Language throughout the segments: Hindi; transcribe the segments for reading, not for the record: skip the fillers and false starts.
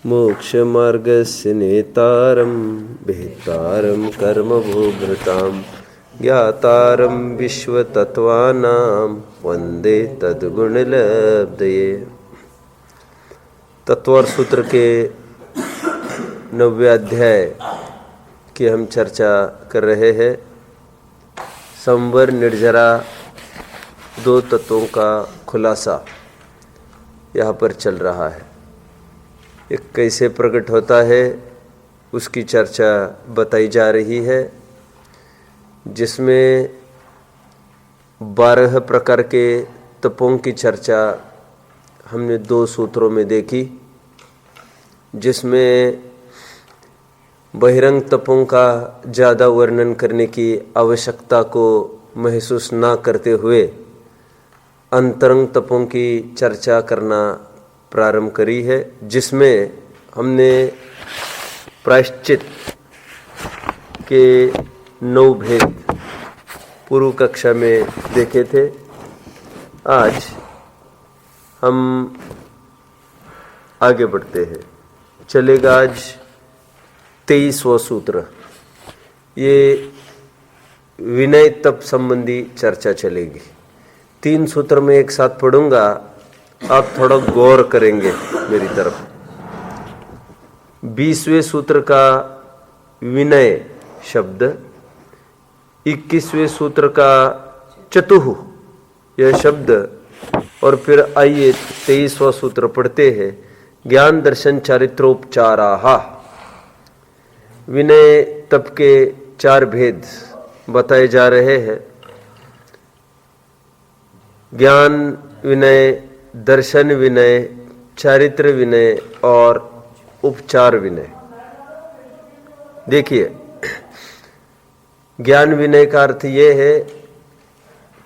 मोक्षमार्गस्य नेतारं भेत्तारं कर्मभोभृतां ज्ञातारं विश्वतत्त्वानां वन्दे तद्गुणलब्धये। तत्वर सूत्र के 9वें अध्याय की हम चर्चा कर रहे हैं। संवर निर्जरा दो तत्वों का खुलासा यहाँ पर चल रहा है। एक कैसे प्रकट होता है उसकी चर्चा बताई जा रही है, जिसमें 12 प्रकार के तपों की चर्चा हमने 2 सूत्रों में देखी, जिसमें बहिरंग तपों का ज़्यादा वर्णन करने की आवश्यकता को महसूस ना करते हुए अंतरंग तपों की चर्चा करना प्रारंभ करी है, जिसमें हमने प्रायश्चित के 9 भेद पूर्व कक्षा में देखे थे। आज हम आगे बढ़ते हैं। चलेगा आज 23वां सूत्र। ये विनय तप संबंधी चर्चा चलेगी। 3 सूत्र में एक साथ पढ़ूंगा, आप थोड़ा गौर करेंगे मेरी तरफ। 20वें सूत्र का विनय शब्द, 21वें सूत्र का चतुः यह शब्द, और फिर आइए 23वां सूत्र पढ़ते हैं। ज्ञान दर्शन चारित्रोपचाराः। विनय तप के 4 भेद बताए जा रहे हैं। ज्ञान विनय, दर्शन विनय, चारित्र विनय और उपचार विनय। देखिए, ज्ञान विनय का अर्थ ये है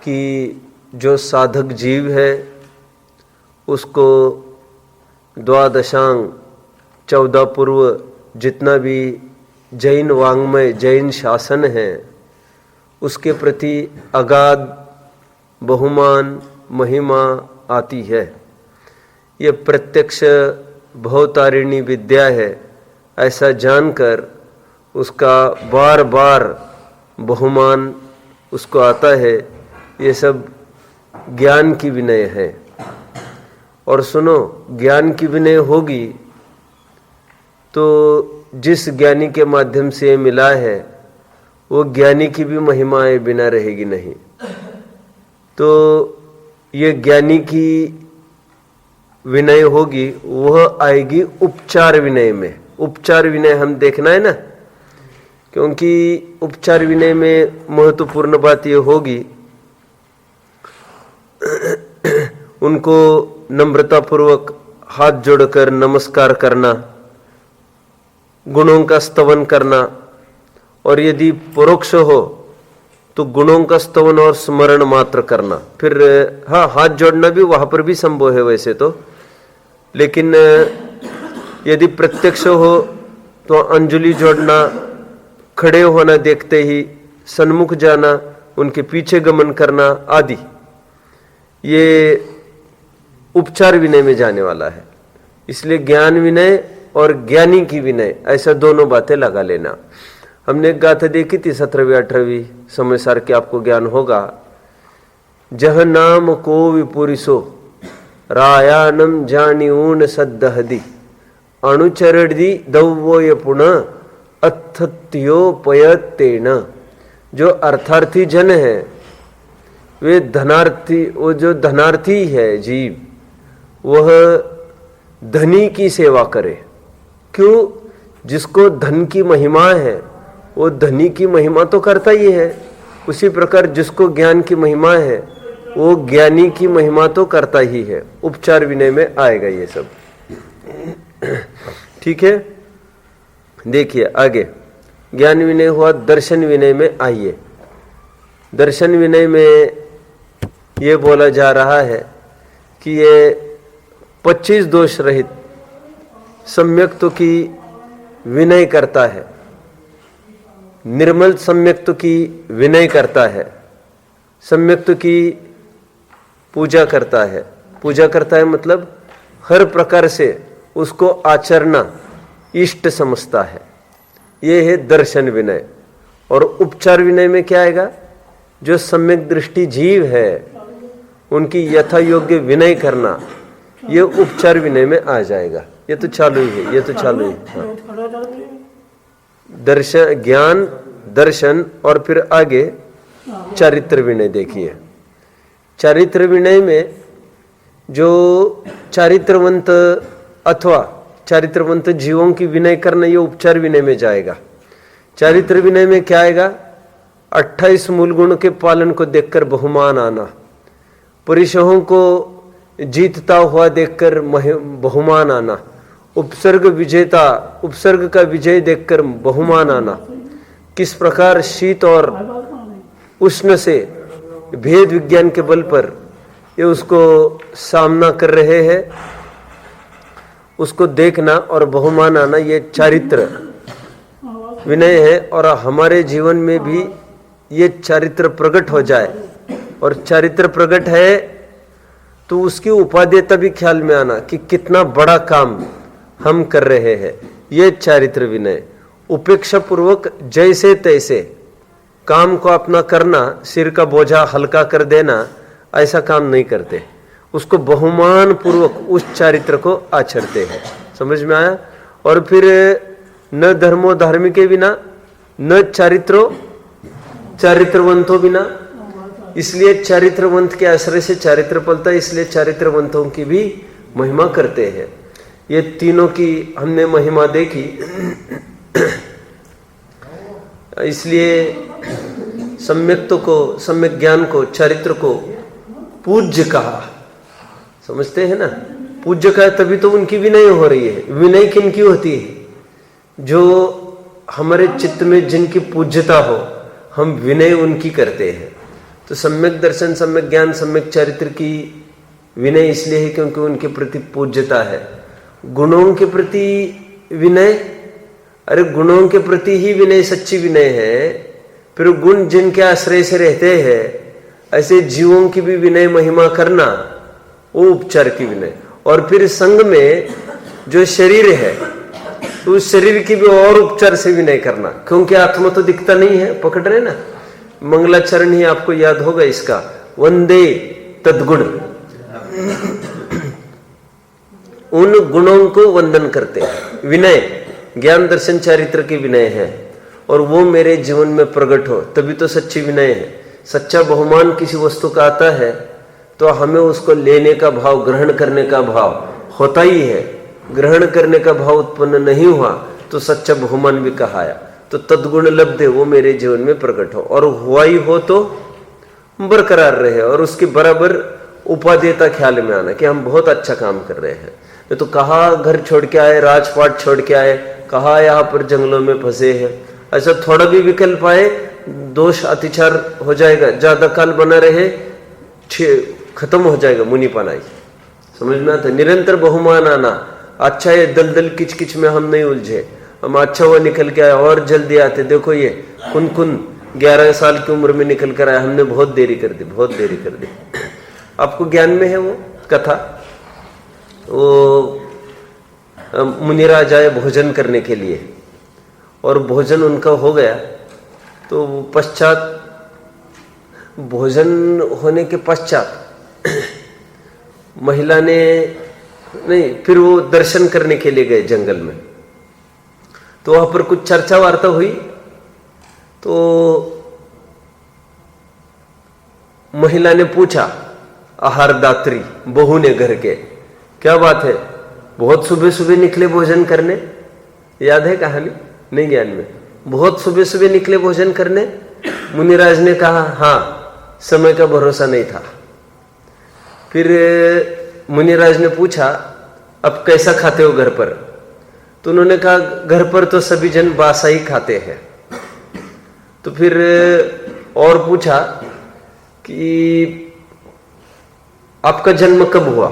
कि जो साधक जीव है उसको द्वादशांग 14 पूर्व जितना भी जैन वाङ्मय, जैन शासन है, उसके प्रति अगाध बहुमान महिमा आती है। ये प्रत्यक्ष भवतारिणी विद्या है, ऐसा जानकर उसका बार बार बहुमान उसको आता है। ये सब ज्ञान की विनय है। और सुनो, ज्ञान की विनय होगी तो जिस ज्ञानी के माध्यम से ये मिला है वो ज्ञानी की भी महिमाएं बिना रहेगी नहीं। तो ये ज्ञानी की विनय होगी, वह आएगी उपचार विनय में। उपचार विनय हम देखना है ना, क्योंकि उपचार विनय में महत्वपूर्ण बात यह होगी उनको नम्रतापूर्वक हाथ जोड़कर नमस्कार करना, गुणों का स्तवन करना, और यदि परोक्ष हो तो गुणों का स्तवन और स्मरण मात्र करना। फिर हाँ, हाथ जोड़ना भी वहाँ पर भी संभव है वैसे तो, लेकिन यदि प्रत्यक्ष हो तो अंजलि जोड़ना, खड़े होना देखते ही सन्मुख जाना, उनके पीछे गमन करना आदि, ये उपचार विनय में जाने वाला है। इसलिए ज्ञान विनय और ज्ञानी की विनय, ऐसा दोनों बातें लगा लेना। हमने एक गाथा देखी थी 17वीं 18वीं, समय सार के आपको ज्ञान होगा। जह नाम को विपुरिसो रायानम जानिऊन सद्दहदी अणुचरदी दव्वोय पुनः अथत्योपयतेन। जो अर्थार्थी जन है वे धनार्थी, वो जो धनार्थी है जीव, वह धनी की सेवा करे। क्यों? जिसको धन की महिमा है वो धनी की महिमा तो करता ही है। उसी प्रकार जिसको ज्ञान की महिमा है वो ज्ञानी की महिमा तो करता ही है। उपचार विनय में आएगा ये सब। ठीक है, देखिए आगे। ज्ञान विनय हुआ, दर्शन विनय में आइए। दर्शन विनय में ये बोला जा रहा है कि ये 25 दोष रहित सम्यक्त्व की विनय करता है, निर्मल सम्यक्त्व की विनय करता है, सम्यक्त्व की पूजा करता है। पूजा करता है मतलब हर प्रकार से उसको आचरना इष्ट समझता है, ये है दर्शन विनय। और उपचार विनय में क्या आएगा? जो सम्यक दृष्टि जीव है उनकी यथा योग्य विनय करना, ये उपचार विनय में आ जाएगा। ये तो चालू ही है, ये तो चालू ही है। हाँ। दर्शन, ज्ञान, दर्शन और फिर आगे चारित्र विनय। देखिए चारित्र विनय में जो चारित्रवंत अथवा चारित्रवंत जीवों की विनय करना, ये उपचार विनय में जाएगा। चारित्र विनय में क्या आएगा? 28 मूल गुण के पालन को देखकर बहुमान आना, परिशहों को जीतता हुआ देखकर बहुमान आना, उपसर्ग विजेता, उपसर्ग का विजय देखकर बहुमान आना, किस प्रकार शीत और उष्ण से भेद विज्ञान के बल पर ये उसको सामना कर रहे हैं, उसको देखना और बहुमान आना, ये चारित्र विनय है। और हमारे जीवन में भी ये चारित्र प्रकट हो जाए, और चारित्र प्रकट है तो उसकी उपादेयता भी ख्याल में आना कि कितना बड़ा काम हम कर रहे हैं, ये चारित्र विनय। उपेक्षा पूर्वक जैसे तैसे काम को अपना करना, सिर का बोझा हल्का कर देना, ऐसा काम नहीं करते, उसको बहुमान पूर्वक उस चारित्र को आचरते हैं। समझ में आया? और फिर न धर्मो धार्मिके बिना, न चारित्रो चारित्रवंतो बिना, इसलिए चारित्रवंत के आश्रय से चारित्र पलता है, इसलिए चारित्रवंतों की भी महिमा करते हैं। ये तीनों की हमने महिमा देखी, इसलिए सम्यक्त्व को, सम्यक ज्ञान को, चारित्र को पूज्य कहा। समझते हैं ना? पूज्य कहा तभी तो उनकी विनय हो रही है। विनय किनकी होती है? जो हमारे चित्त में जिनकी पूज्यता हो, हम विनय उनकी करते हैं। तो सम्यक दर्शन, सम्यक ज्ञान, सम्यक चारित्र की विनय इसलिए है क्योंकि उनके प्रति पूज्यता है। गुणों के प्रति विनय, अरे गुणों के प्रति ही विनय सच्ची विनय है। फिर गुण जिनके आश्रय से रहते हैं, ऐसे जीवों की भी विनय महिमा करना, वो उपचार की विनय। और फिर संग में जो शरीर है, तो उस शरीर की भी और उपचार से विनय करना, क्योंकि आत्मा तो दिखता नहीं है, पकड़ रहे ना। मंगलाचरण ही आपको याद होगा इसका, वंदे तद्गुण, उन गुणों को वंदन करते हैं। विनय ज्ञान दर्शन चारित्र की विनय है, और वो मेरे जीवन में प्रकट हो तभी तो सच्ची विनय है। सच्चा बहुमान किसी वस्तु का आता है तो हमें उसको लेने का भाव, ग्रहण करने का भाव होता ही है। ग्रहण करने का भाव उत्पन्न नहीं हुआ तो सच्चा बहुमान भी कहाया। तो तद्गुण लब्धे, वो मेरे जीवन में प्रकट हो, और हुआ ही हो तो बरकरार रहे, और उसकी बराबर उपादेयता ख्याल में आना कि हम बहुत अच्छा काम कर रहे हैं। तो कहा घर छोड़ के आए, राजपाट छोड़ के आए, कहा यहाँ पर जंगलों में फंसे हैं, ऐसा थोड़ा भी विकल्प आए, दोष अतिचार हो जाएगा, ज्यादा काल बना रहे, खत्म हो जाएगा मुनिपनाई। समझ में आता? निरंतर बहुमान आना, अच्छा है दलदल किचकिच में हम नहीं उलझे, हम अच्छा हुआ निकल के आए, और जल्दी आते। देखो ये कुन 11 साल की उम्र में निकल कर आए, हमने बहुत देरी कर दी, बहुत देरी कर दी। आपको ज्ञान में है वो कथा, वो मुनिराज आए भोजन करने के लिए, और भोजन उनका हो गया, तो पश्चात भोजन होने के पश्चात महिला ने नहीं, फिर वो दर्शन करने के लिए गए जंगल में। तो वहां पर कुछ चर्चा वार्ता हुई, तो महिला ने पूछा आहारदात्री बहू ने घर के, क्या बात है, बहुत सुबह सुबह निकले भोजन करने? याद है कहानी? नहीं ज्ञान में। बहुत सुबह सुबह निकले भोजन करने? मुनिराज ने कहा हाँ, समय का भरोसा नहीं था। फिर मुनिराज ने पूछा अब कैसा खाते हो घर पर? तो उन्होंने कहा घर पर तो सभी जन बासा ही खाते हैं। तो फिर और पूछा कि आपका जन्म कब हुआ?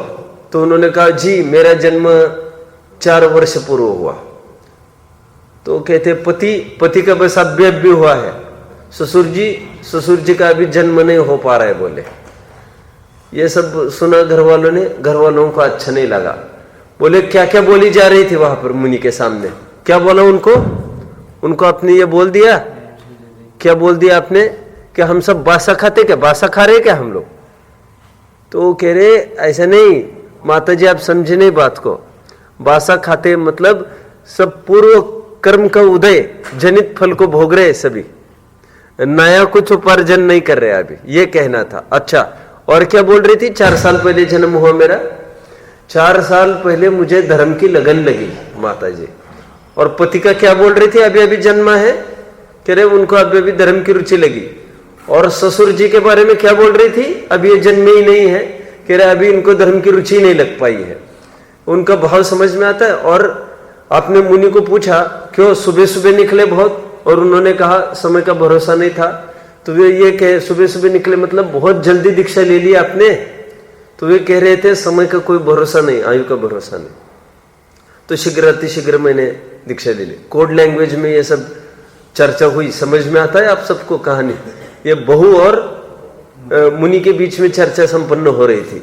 तो उन्होंने कहा जी मेरा जन्म 4 वर्ष पूर्व हुआ। तो कहते पति का बस अभी हुआ है, ससुर जी का अभी जन्म नहीं हो पा रहा है बोले। ये सब सुना घर वालों ने, घर वालों को अच्छा नहीं लगा। बोले क्या क्या बोली जा रही थी वहां पर मुनि के सामने? क्या बोला उनको? उनको आपने ये बोल दिया, क्या बोल दिया आपने कि हम सब बासा खाते, क्या बासा खा रहे क्या हम लोग? तो वो कह रहे ऐसा नहीं माता जी, आप समझे नहीं बात को। बासा खाते मतलब सब पूर्व कर्म का उदय जनित फल को भोग रहे सभी, नया कुछ उपार्जन नहीं कर रहे अभी, ये कहना था। अच्छा, और क्या बोल रही थी? 4 साल पहले जन्म हुआ मेरा, 4 साल पहले मुझे धर्म की लगन लगी माता जी। और पति का क्या बोल रही थी? अभी अभी जन्मा है, कह रहे उनको अभी अभी धर्म की रुचि लगी। और ससुर जी के बारे में क्या बोल रही थी? अभी ये जन्मे ही नहीं है, कह रहे अभी इनको धर्म की रुचि नहीं लग पाई है। उनका भाव समझ में आता है। और आपने मुनि को पूछा क्यों सुबह सुबह निकले बहुत, और उन्होंने कहा समय का भरोसा नहीं था। तो वे ये कहे सुबह सुबह निकले मतलब बहुत जल्दी दीक्षा ले ली आपने? तो वे कह रहे थे समय का कोई भरोसा नहीं, आयु का भरोसा नहीं। तो शीघ्र अतिशीघ्र मैंने दीक्षा ले ली। कोड लैंग्वेज में ये सब चर्चा हुई, समझ में आता है आप सबको कहानी? ये बहू और मुनि के बीच में चर्चा संपन्न हो रही थी,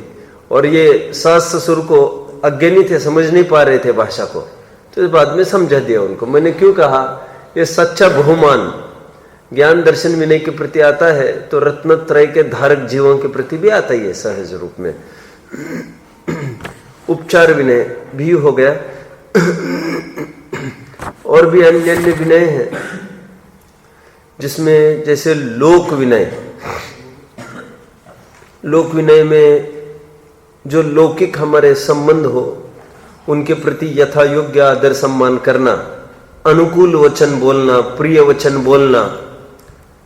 और ये सास ससुर को अज्ञानी थे, समझ नहीं पा रहे थे भाषा को। तो इस बाद में समझा दिया उनको। मैंने क्यों कहा, ये सच्चा बहुमान ज्ञान दर्शन विनय के प्रति आता है तो रत्नत्रय के धारक जीवों के प्रति भी आता ही है सहज रूप में। उपचार विनय भी हो गया, और भी अन्य अन्य विनय है जिसमें जैसे लोक विनय। लोक विनय में जो लौकिक हमारे संबंध हो उनके प्रति यथा योग्य आदर सम्मान करना, अनुकूल वचन बोलना, प्रिय वचन बोलना,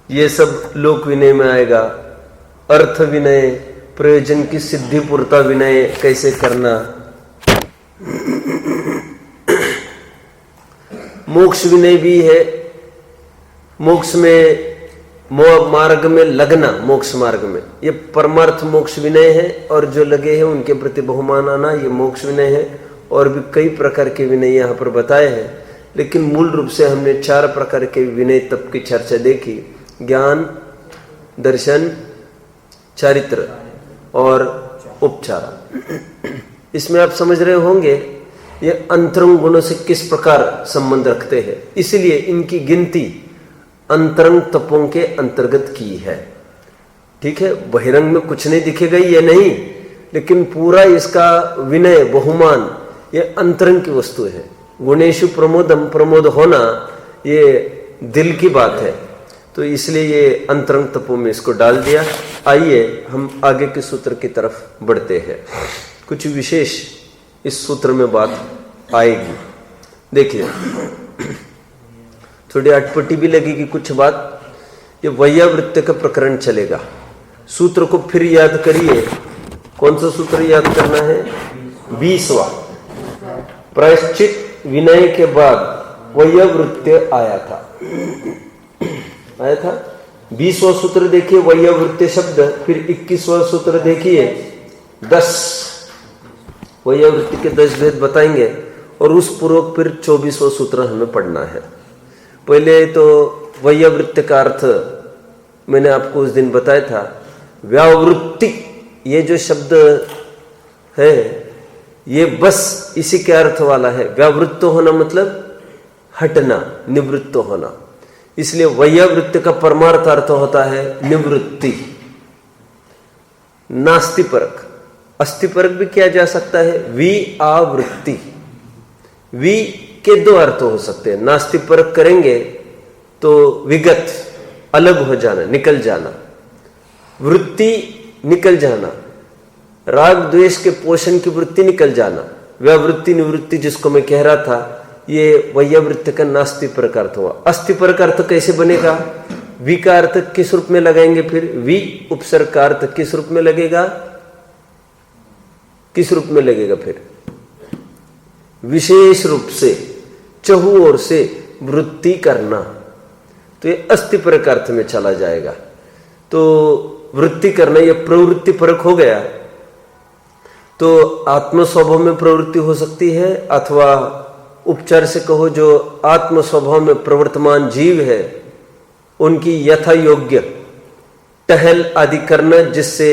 ये सब लोक विनय में आएगा। अर्थ विनय, प्रयोजन की सिद्धि पूर्ता विनय कैसे करना। मोक्ष विनय भी है, मोक्ष में मार्ग में लगना, मोक्ष मार्ग में, ये परमार्थ मोक्ष विनय है। और जो लगे हैं उनके प्रति बहुमान आना, ये मोक्ष विनय है। और भी कई प्रकार के विनय यहाँ पर बताए हैं, लेकिन मूल रूप से हमने 4 प्रकार के विनय तप की चर्चा देखी। ज्ञान, दर्शन, चारित्र और उपचार। इसमें आप समझ रहे होंगे ये अंतरंग गुणों से किस प्रकार संबंध रखते हैं, इसलिए इनकी गिनती अंतरंग तपों के अंतर्गत की है। ठीक है, बहिरंग में कुछ नहीं दिखेगा ये नहीं, लेकिन पूरा इसका विनय बहुमान ये अंतरंग की वस्तु है। गुणेशु प्रमोदम, प्रमोद होना ये दिल की बात है, तो इसलिए ये अंतरंग तपों में इसको डाल दिया। आइए हम आगे के सूत्र की तरफ बढ़ते हैं। कुछ विशेष इस सूत्र में बात आएगी। देखिए, थोड़ी अटपटी भी लगेगी कुछ बात। ये वैयावृत्त का प्रकरण चलेगा। सूत्र को फिर याद करिए। कौन सा सूत्र याद करना है? 20वां। प्रायश्चित विनय के बाद वैयावृत्य आया था। 20वां सूत्र देखिए वैयावृत्य शब्द, फिर 21वां सूत्र देखिए 10 वैयावृत्ति के 10 भेद बताएंगे, और उस पूर्वक फिर 24वां सूत्र हमें पढ़ना है। पहले तो वैयावृत्ति का अर्थ मैंने आपको उस दिन बताया था। व्यावृत्ति ये जो शब्द है ये बस इसी के अर्थ वाला है। व्यावृत्त होना मतलब हटना, निवृत्त होना। इसलिए वैयावृत्ति का परमार्थ अर्थ होता है निवृत्ति। नास्तिपरक, अस्थिपरक भी किया जा सकता है। विआवृत्ति, वि के 2 अर्थ हो सकते हैं। नास्तिपरक करेंगे तो विगत, अलग हो जाना, निकल जाना। वृत्ति, निकल जाना। राग द्वेष के पोषण की वृत्ति, निकल जाना। व्यावृत्ति निवृत्ति जिसको मैं कह रहा था, ये वैयावृत्ति का नास्तिपरक अर्थ हुआ। अस्थिपरक अर्थ कैसे बनेगा? वि का अर्थ किस रूप में लगाएंगे? फिर वि उपसर्ग का अर्थ किस रूप में लगेगा? किस रूप में लगेगा? फिर विशेष रूप से, चहु ओर से वृत्ति करना, तो ये अस्थिपरक अर्थ में चला जाएगा। तो वृत्ति करना ये प्रवृत्ति परक हो गया। तो आत्म स्वभाव में प्रवृत्ति हो सकती है, अथवा उपचार से कहो जो आत्म स्वभाव में प्रवर्तमान जीव है उनकी यथा योग्य टहल आदि करना, जिससे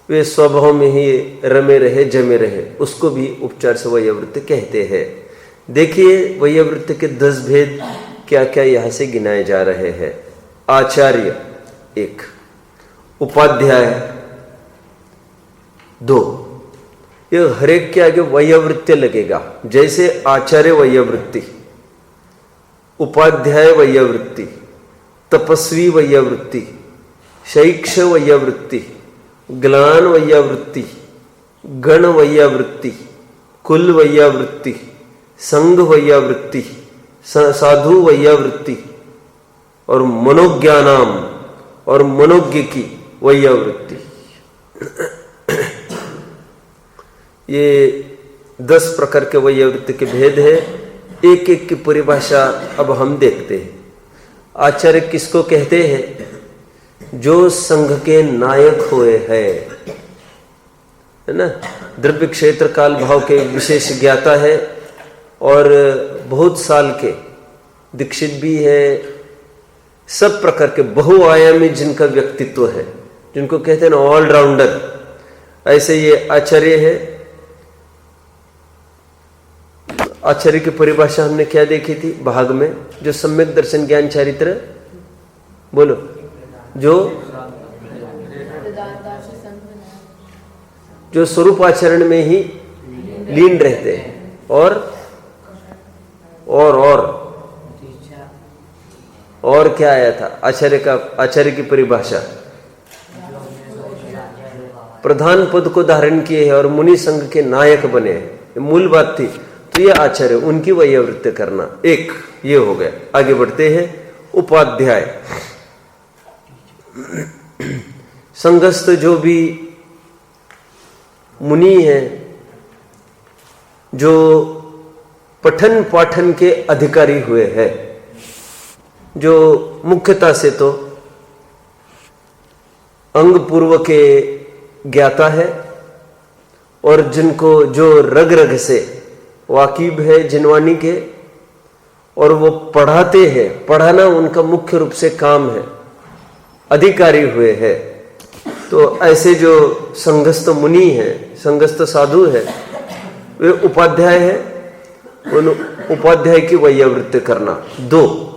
वे स्वभाव में ही रमे रहे जमे रहे, उसको भी उपचार से वैयावृत्ति कहते हैं। देखिए वैयावृत्ति के 10 भेद क्या क्या यहाँ से गिनाए जा रहे हैं। आचार्य 1, उपाध्याय 2, ये हरेक के आगे वैयावृत्ति लगेगा। जैसे आचार्य वैयावृत्ति, उपाध्याय वैयावृत्ति, तपस्वी वैयावृत्ति, शैक्ष वैयावृत्ति, ग्लान वैयावृत्ति, गण वैयावृत्ति, कुल वैयावृत्ति, संघ वैयावृत्ति, साधु वैयावृत्ति और मनोज्ञानाम और मनोज्ञ की वैयावृत्ति। ये 10 प्रकार के वैयावृत्ति के भेद है। एक एक की परिभाषा अब हम देखते हैं। आचार्य किसको कहते हैं? जो संघ के नायक हुए हैं, है ना। द्रव्य क्षेत्र काल भाव के विशेष ज्ञाता है और बहुत साल के दीक्षित भी है। सब प्रकार के बहुआयामी जिनका व्यक्तित्व है, जिनको कहते हैं ना ऑलराउंडर, ऐसे ये आचार्य है। आचार्य की परिभाषा हमने क्या देखी थी भाग में? जो सम्यक दर्शन ज्ञान चारित्र, बोलो, जो स्वरूप आचरण में ही लीन रहते हैं और क्या आया था आचार्य की परिभाषा? प्रधान पद को धारण किए हैं और मुनि संघ के नायक बने हैं, मूल बात थी। तो ये आचार्य, उनकी वैयावृत्ति करना, एक ये हो गया। आगे बढ़ते हैं। उपाध्याय, संघस्थ जो भी मुनि हैं, जो पठन पाठन के अधिकारी हुए हैं, जो मुख्यतः से तो अंग पूर्व के ज्ञाता है और जिनको जो रग रग से वाकिब है जिनवाणी के, और वो पढ़ाते हैं, पढ़ाना उनका मुख्य रूप से काम है, अधिकारी हुए हैं। तो ऐसे जो संघस्थ मुनि है, संघस्थ साधु है, वे उपाध्याय है। उन उपाध्याय की वैयावृत्ति करना। 2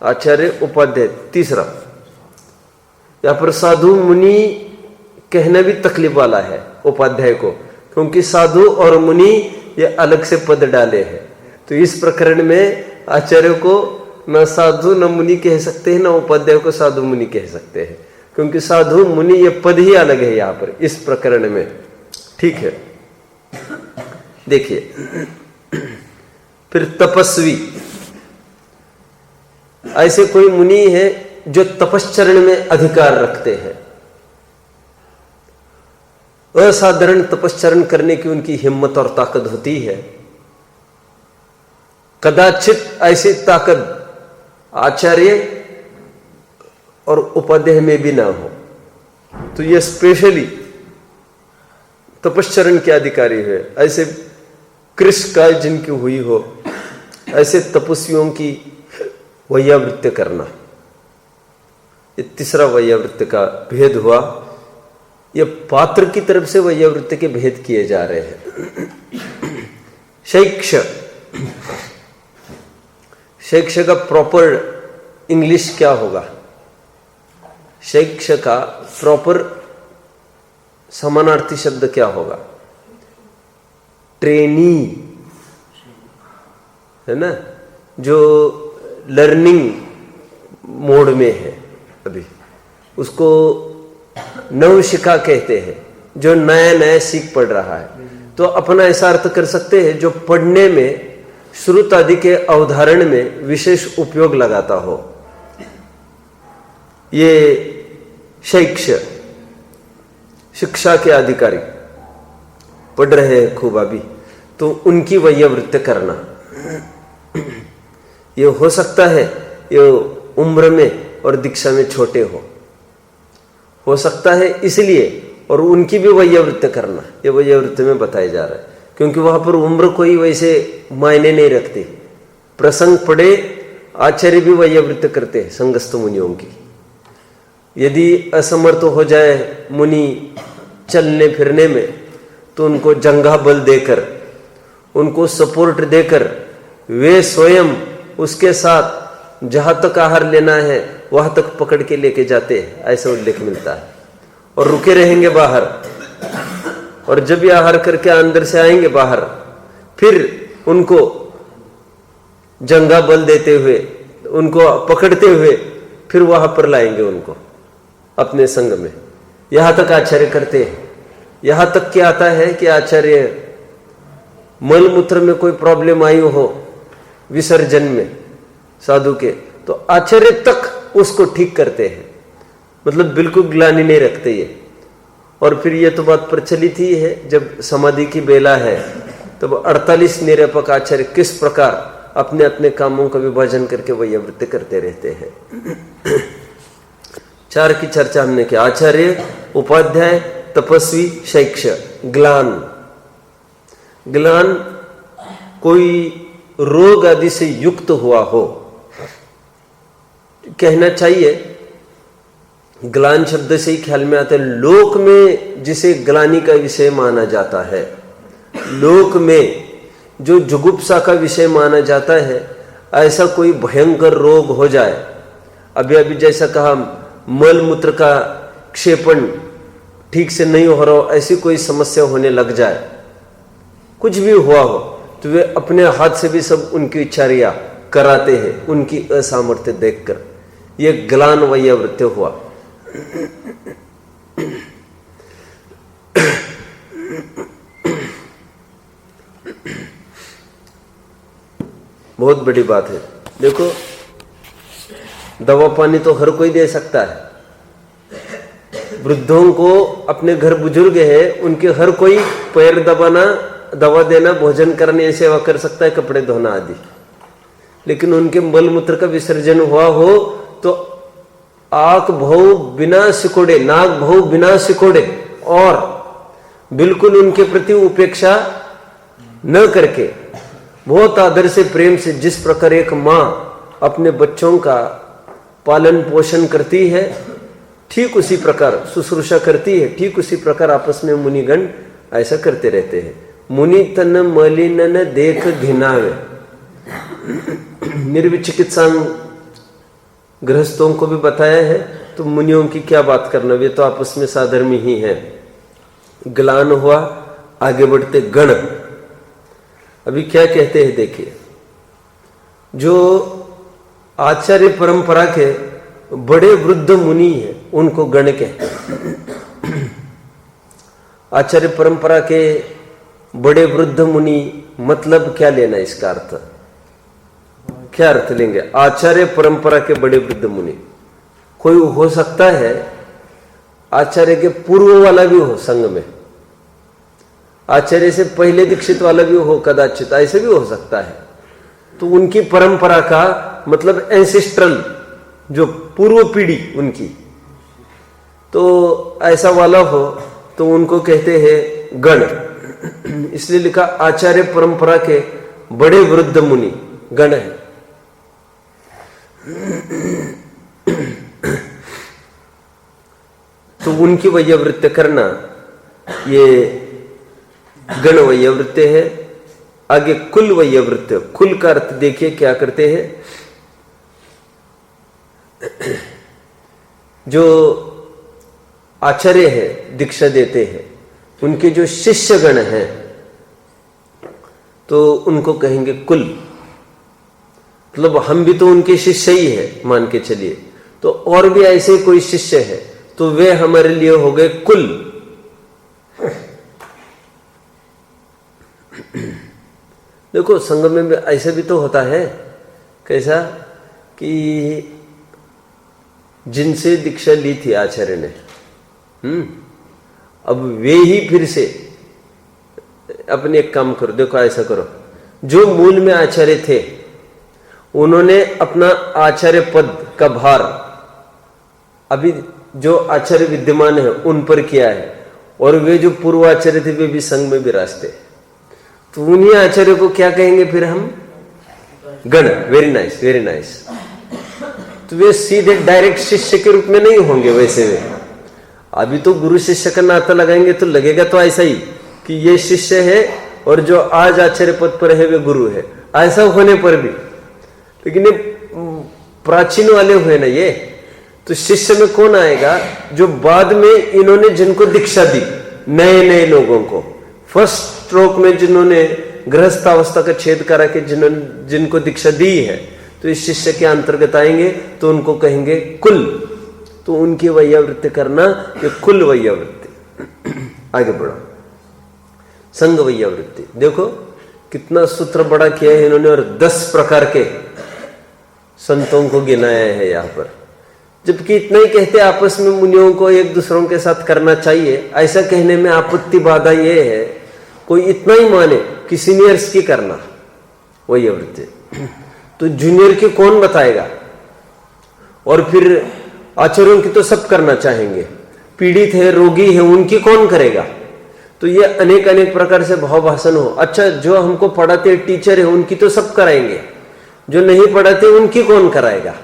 आचार्य, उपाध्याय। तीसरा, यहां पर साधु मुनि कहना भी तकलीफ वाला है उपाध्याय को, क्योंकि साधु और मुनि ये अलग से पद डाले हैं। तो इस प्रकरण में आचार्य को न साधु न मुनि कह सकते हैं, न उपाध्याय को साधु मुनि कह सकते हैं, क्योंकि साधु मुनि ये पद ही अलग है यहां पर इस प्रकरण में। ठीक है, देखिए। फिर तपस्वी, ऐसे कोई मुनि है जो तपश्चरण में अधिकार रखते हैं। असाधारण तपश्चरण करने की उनकी हिम्मत और ताकत होती है। कदाचित ऐसी ताकत आचार्य और उपाध्याय में भी ना हो, तो ये स्पेशली तपश्चरण के अधिकारी है। ऐसे कृष्ण काल जिनकी हुई हो, ऐसे तपस्वियों की वैयावृत्ति करना, ये तीसरा वैयावृत्ति का भेद हुआ। ये पात्र की तरफ से वैयावृत्ति के भेद किए जा रहे हैं। शैक्ष, शैक्ष का प्रॉपर इंग्लिश क्या होगा? शैक्ष का प्रॉपर समानार्थी शब्द क्या होगा? ट्रेनी, है ना, जो लर्निंग मोड में है अभी, उसको नवशिखा कहते हैं, जो नया नया सीख पढ़ रहा है। तो अपना ऐसा अर्थ कर सकते हैं जो पढ़ने में श्रुत आदि के अवधारण में विशेष उपयोग लगाता हो। ये शैक्ष, शिक्षा के अधिकारी पढ़ रहे हैं खूब अभी, तो उनकी वैयावृत्ति करना। ये हो सकता है ये उम्र में और दीक्षा में छोटे हो सकता है इसलिए, और उनकी भी वैयावृत्ति करना ये वैयावृत्ति में बताया जा रहा है, क्योंकि वहां पर उम्र कोई वैसे मायने नहीं रखती। प्रसंग पढ़े, आचार्य भी वैयावृत्ति करते हैं संघस्थ मुनियों की। यदि असमर्थ हो जाए मुनि चलने फिरने में, तो उनको जंघा बल देकर, उनको सपोर्ट देकर वे स्वयं उसके साथ जहां तक आहार लेना है वहां तक पकड़ के लेके जाते हैं, ऐसा उल्लेख मिलता है। और रुके रहेंगे बाहर, और जब ये आहार करके अंदर से आएंगे बाहर, फिर उनको जंघा बल देते हुए, उनको पकड़ते हुए फिर वहां पर लाएंगे उनको अपने संग में। यहां तक आचार्य करते हैं। यहां तक क्या आता है कि आचार्य मल मूत्र में कोई प्रॉब्लम आई हो विसर्जन में साधु के, तो आचार्य तक उसको ठीक करते हैं, मतलब बिल्कुल ग्लानि नहीं रखते ये। और फिर ये तो बात प्रचलित ही है, जब समाधि की बेला है तब 48 निरपक आचार्य किस प्रकार अपने अपने कामों का विभाजन करके वैयावृत्ति करते रहते हैं। 4 की चर्चा हमने की, आचार्य, उपाध्याय, तपस्वी, शैक्ष। ग्लान, ग्लान कोई रोग आदि से युक्त हुआ हो, कहना चाहिए ग्लान शब्द से ही ख्याल में आता है लोक में जिसे ग्लानि का विषय माना जाता है, लोक में जो जुगुप्सा का विषय माना जाता है, ऐसा कोई भयंकर रोग हो जाए, अभी अभी जैसा कहा मल मूत्र का क्षेपण ठीक से नहीं हो रहा, ऐसी कोई समस्या होने लग जाए, कुछ भी हुआ हो, तो वे अपने हाथ से भी सब उनकी इच्छारियां कराते हैं उनकी असामर्थ्य देखकर। यह ग्लान वैयावृत्ति हुआ। बहुत बड़ी बात है। देखो, दवा पानी तो हर कोई दे सकता है। वृद्धों को अपने घर बुजुर्ग है, उनके हर कोई पैर दबाना, दवा देना, भोजन करने, सेवा कर सकता है, कपड़े धोना आदि। लेकिन उनके मल मूत्र का विसर्जन हुआ हो तो आंख भौ बिना सिकोड़े, नाक भौ बिना सिकोड़े, और बिल्कुल उनके प्रति उपेक्षा न करके बहुत आदर से, प्रेम से, जिस प्रकार एक माँ अपने बच्चों का पालन पोषण करती है, ठीक उसी प्रकार शुश्रूषा करती है, ठीक उसी प्रकार आपस में मुनिगण ऐसा करते रहते हैं। मुनि तन मलिनन देख घिनावे। निर्विचिकित्सा गृहस्थों को भी बताया है, तो मुनियों की क्या बात करना, वे तो आपस में साधर्मी ही हैं। ग्लान हुआ, आगे बढ़ते गण। अभी क्या कहते हैं देखिए, जो आचार्य परंपरा के बड़े वृद्ध मुनि हैं उनको गण कहते हैं। आचार्य परंपरा के बड़े वृद्ध मुनि मतलब क्या लेना, इसका अर्थ क्या अर्थ लेंगे? आचार्य परंपरा के बड़े वृद्ध मुनि, कोई हो सकता है आचार्य के पूर्व वाला भी हो संघ में, आचार्य से पहले दीक्षित वाला भी हो कदाचित, ऐसे भी हो सकता है। तो उनकी परंपरा का मतलब एंसेस्ट्रल, जो पूर्व पीढ़ी उनकी, तो ऐसा वाला हो तो उनको कहते हैं गण। इसलिए लिखा आचार्य परंपरा के बड़े वृद्ध मुनि गण है। तो उनकी वैयावृत्ति करना, ये गण वैयावृत्ति है। आगे कुल वैयावृत्ति, कुल का अर्थ देखिए क्या करते हैं। जो आचार्य है, दीक्षा देते हैं, उनके जो शिष्य गण हैं तो उनको कहेंगे कुल। मतलब हम भी तो उनके शिष्य ही है मान के चलिए, तो और भी ऐसे कोई शिष्य है तो वे हमारे लिए हो गए कुल। देखो संघ में ऐसा भी तो होता है, कैसा कि जिनसे दीक्षा ली थी आचार्य ने, अब वे ही फिर से अपने एक काम करो, देखो ऐसा करो, जो मूल में आचार्य थे उन्होंने अपना आचार्य पद का भार अभी जो आचार्य विद्यमान है उन पर किया है, और वे जो पूर्व आचार्य थे वे भी संघ में विराजते, तो उन्हीं आचार्य को क्या कहेंगे फिर हम? गण। Very nice, very nice. तो वे सीधे डायरेक्ट शिष्य के रूप में नहीं होंगे, वैसे वे अभी तो गुरु शिष्य का नाता लगाएंगे तो लगेगा तो ऐसा ही कि ये शिष्य है और जो आज आचार्य पद पर है वे गुरु है, ऐसा होने पर भी। लेकिन ये प्राचीन वाले हुए ना ये, तो शिष्य में कौन आएगा? जो बाद में इन्होंने जिनको दीक्षा दी, नए नए लोगों को फर्स्ट स्ट्रोक में जिन्होंने गृहस्थावस्था का छेद करा के जिनको दीक्षा दी है, तो इस शिष्य के अंतर्गत आएंगे तो उनको कहेंगे कुल। तो उनकी वैयावृत्ति करना, ये कुल वैयावृत्ति। आगे बढ़ो, संघ वैयावृत्ति। देखो कितना सूत्र बड़ा किया है इन्होंने, और 10 प्रकार के संतों को गिनाया है यहां पर। जबकि इतना ही कहते आपस में मुनियों को एक दूसरों के साथ करना चाहिए, ऐसा कहने में आपत्ति बाधा ये है, कोई इतना ही माने कि सीनियर्स की करना वैयावृत्ति, तो जूनियर की कौन बताएगा? और फिर आचार्यों की तो सब करना चाहेंगे, पीड़ित है रोगी है उनकी कौन करेगा? तो ये अनेक अनेक प्रकार से भाव भाषण हो। अच्छा, जो हमको पढ़ाते टीचर है उनकी तो सब कराएंगे, जो नहीं पढ़ाते उनकी कौन कराएगा?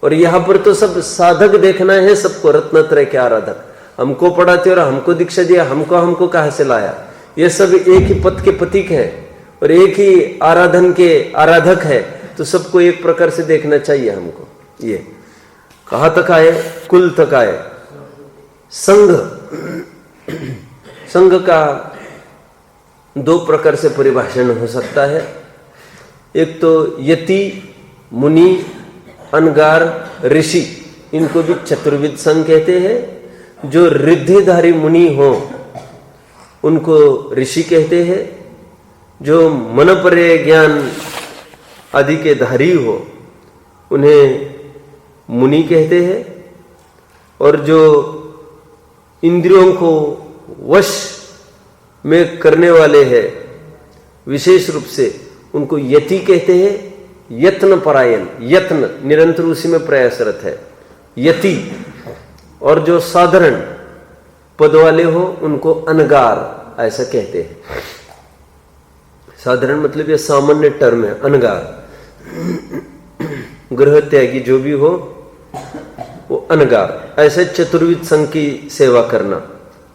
और यहाँ पर तो सब साधक देखना है सबको, रत्नत्रय के आराधक। हमको पढ़ाते और हमको दीक्षा दिया, हमको कहाँ से लाया? ये सब एक ही पद के प्रतीक है और एक ही आराधन के आराधक है, तो सबको एक प्रकार से देखना चाहिए हमको। ये कहाँ तक आए? कुल तक आए। संघ, संघ का 2 प्रकार से परिभाषण हो सकता है। एक तो यति, मुनि, अनगार, ऋषि, इनको भी चतुर्विध संघ कहते हैं। जो रिद्धिधारी मुनि हो उनको ऋषि कहते हैं, जो मनपरे ज्ञान आदि के धारी हो उन्हें मुनि कहते हैं, और जो इंद्रियों को वश में करने वाले हैं विशेष रूप से उनको यति कहते हैं। यत्न परायण, यत्न निरंतर उसी में प्रयासरत है यति। और जो साधारण पद वाले हो उनको अनगार ऐसा कहते हैं। साधारण मतलब ये सामान्य टर्म है, अनगार। गृह त्यागी जो भी हो वो अनगार। ऐसे चतुर्विध संघ की सेवा करना,